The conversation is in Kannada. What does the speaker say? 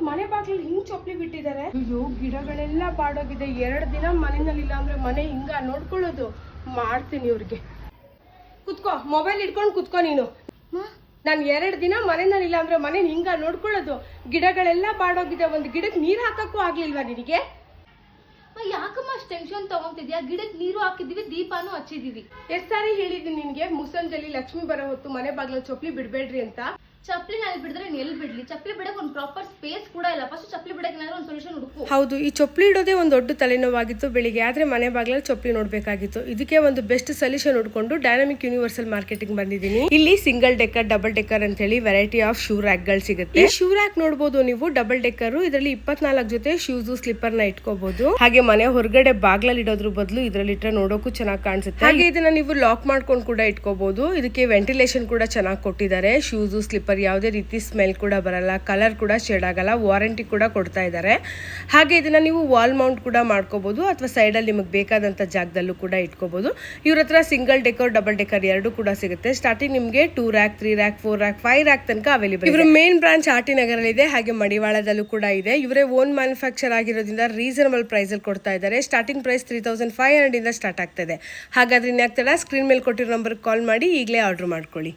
ಮನೆ ಬಾಗಿಲು ಹಿಂಗ್ ಚೊಪ್ಲಿ ಬಿಟ್ಟಿದ್ದಾರೆ. ಅಯ್ಯೋ ಗಿಡಗಳೆಲ್ಲ ಬಾಡೋಗಿದೆ. 2 ದಿನ ಮನೆಯಲ್ಲಿಲ್ಲ ಅಂದ್ರೆ ಮನೆ ಹಿಂಗ ನೋಡ್ಕೊಳ್ಳೋದು. ಮಾಡ್ತೀನಿ ಇವ್ರಿಗೆ. ಕುತ್ಕೋ, ಮೊಬೈಲ್ ಇಟ್ಕೊಂಡು ಕುತ್ಕೋ ನೀನು. ನಾನು 2 ದಿನ ಮನೆಯಲ್ಲಿಲ್ಲ ಅಂದ್ರೆ ಮನೆ ಹಿಂಗ ನೋಡ್ಕೊಳ್ಳೋದು. ಗಿಡಗಳೆಲ್ಲ ಬಾಡೋಗಿದೆ. ಒಂದು ಗಿಡಕ್ಕೆ ನೀರ್ ಹಾಕಕ್ಕೂ ಆಗ್ಲಿಲ್ವಾ ನಿನಗೆ? ಯಾಕಮ್ಮ ಅಷ್ಟು ಟೆನ್ಷನ್ ತಗೊಂತಿದ್ಯಾ? ಗಿಡಕ್ಕೆ ನೀರು ಹಾಕಿದೀವಿ, ದೀಪಾನು ಹಚ್ಚಿದೀವಿ. ಎಷ್ಟು ಸಾರಿ ಹೇಳಿದೀನಿ ನಿನ್ಗೆ, ಮುಸ್ಸಂಜಲಿ ಲಕ್ಷ್ಮಿ ಬರೋ ಹೊತ್ತು ಮನೆ ಬಾಗಿಲು ಚೊಪ್ಲಿ ಬಿಡ್ಬೇಡ್ರಿ ಅಂತ. ಚಪ್ಪಲಿ ನಲ್ಲಿ ಬಿಡಿದ್ರೆ ಎಲ್ಲಿ ಬಿಡ್ಲಿ? ಚಪ್ಪಲಿ ಬಿಡಕ್ಕೆ ಒಂದು ಪ್ರಾಪರ್ ಸ್ಪೇಸ್ ಕೂಡ ಇಲ್ಲ. ಫಸ್ಟ್ ಚಪ್ಪಲಿ ಬಿಡಕ್ಕೆ ಏನಾದ್ರು ಒಂದು ಸೊಲ್ಯೂಷನ್ ಹುಡುಕು. ಹೌದು, ಈ ಚೊಪ್ಲಿ ಇಡೋದೇ ಒಂದು ದೊಡ್ಡ ತಲೆನೋವಾಗಿತ್ತು ಬೆಳಿಗ್ಗೆ. ಆದ್ರೆ ಮನೆ ಬಾಗಿಲಲ್ಲಿ ಚೊಪ್ಲಿ ನೋಡ್ಬೇಕಾಗಿತ್ತು. ಇದಕ್ಕೆ ಒಂದು ಬೆಸ್ಟ್ ಸೊಲ್ಯೂಷನ್ ಹುಡ್ಕೊಂಡು ಡೈನಾಮಿಕ್ ಯೂನಿವರ್ಸಲ್ ಮಾರ್ಕೆಟಿಂಗ್ ಬಂದಿದ್ದೀನಿ. ಇಲ್ಲಿ ಸಿಂಗಲ್ ಡೆಕ್ಕರ್, ಡಬಲ್ ಡೆಕ್ಕರ್ ಅಂತ ಹೇಳಿ ವೆರೈಟಿ ಆಫ್ ಶೂ ರ್ಯಾಕ್ ಗಳು ಸಿಗುತ್ತೆ. ಈ ಶೂ ರ್ಯಾಕ್ ನೋಡಬಹುದು ನೀವು, ಡಬಲ್ ಡೆಕ್ಕರ್. ಇದರಲ್ಲಿ 24 ಜೊತೆ ಶೂಸ್, ಸ್ಲಿಪ್ಪರ್ ನ ಇಟ್ಕೋಬಹುದು. ಹಾಗೆ ಮನೆ ಹೊರಗಡೆ ಬಾಗ್ಲಲ್ಲಿ ಇಡೋದ್ರ ಬದಲು ಇದ್ರಲ್ಲಿ ಇಟ್ಟರೆ ನೋಡೋಕು ಚೆನ್ನಾಗಿ ಕಾಣಿಸುತ್ತೆ. ಹಾಗೆ ಇದನ್ನ ನೀವು ಲಾಕ್ ಮಾಡ್ಕೊಂಡು ಕೂಡ ಇಟ್ಕೋಬಹುದು. ಇದಕ್ಕೆ ವೆಂಟಿಲೇಷನ್ ಕೂಡ ಚೆನ್ನಾಗಿ ಕೊಟ್ಟಿದ್ದಾರೆ. ಶೂಸ್, ಸ್ಲಿಪ್ಪರ್ ಯಾವುದೇ ರೀತಿ ಸ್ಮೆಲ್ ಕೂಡ ಬರಲ್ಲ, ಕಲರ್ ಕೂಡ ಶೇಡ್ ಆಗಲ್ಲ, ವಾರಂಟಿ ಕೂಡ ಕೊಡ್ತಾ ಇದ್ದಾರೆ. ಹಾಗೆ ಇದನ್ನ ನೀವು ವಾಲ್ ಮೌಂಟ್ ಕೂಡ ಮಾಡ್ಕೋಬಹುದು ಅಥವಾ ಸೈಡ್ ಅಲ್ಲಿ ನಿಮಗೆ ಬೇಕಾದಂತ ಜಾಗದಲ್ಲೂ ಕೂಡ ಇಟ್ಕೋಬಹುದು. ಇವ್ರ ಹತ್ರ ಸಿಂಗಲ್ ಡೆಕ್ಕರ್, ಡಬಲ್ ಡೆಕ್ಕರ್ 2 ಕೂಡ ಸಿಗುತ್ತೆ. ಸ್ಟಾರ್ಟಿಂಗ್ ನಿಮಗೆ 2 ರ್ಯಾಕ್, 3 ರ್ಯಾಕ್, 4 ರ್ಯಾಕ್, 5 ರ್ಯಾಕ್ ತನಕ ಅವೈಲೇಬಲ್. ಇವ್ರ ಮೇನ್ ಬ್ರಾಂಚ್ ಆರ್ಟಿ ನಗರಲ್ಲಿ ಇದೆ, ಹಾಗೆ ಮಡಿವಾಳದಲ್ಲೂ ಕೂಡ ಇದೆ. ಇವರೇ ಓನ್ ಮ್ಯಾನುಫ್ಯಾಕ್ಚರ್ ಆಗಿರೋದ್ರಿಂದ ರೀಸನಬಲ್ ಪ್ರೈಸ್ ಅಲ್ಲಿ ಕೊಡ್ತಾ ಇದ್ದಾರೆ. ಸ್ಟಾರ್ಟಿಂಗ್ ಪ್ರೈಸ್ 3500 ಇಂದ ಸ್ಟಾರ್ಟ್ ಆಗ್ತದೆ. ಹಾಗಾದ್ರೆ ಇನ್ಯಾಕ್ ತಡ, ಸ್ಕ್ರೀನ್ ಮೇಲೆ ಕೊಟ್ಟಿರೋ ನಂಬರ್ ಕಾಲ್ ಮಾಡಿ ಈಗಲೇ ಆರ್ಡರ್ ಮಾಡ್ಕೊಳ್ಳಿ.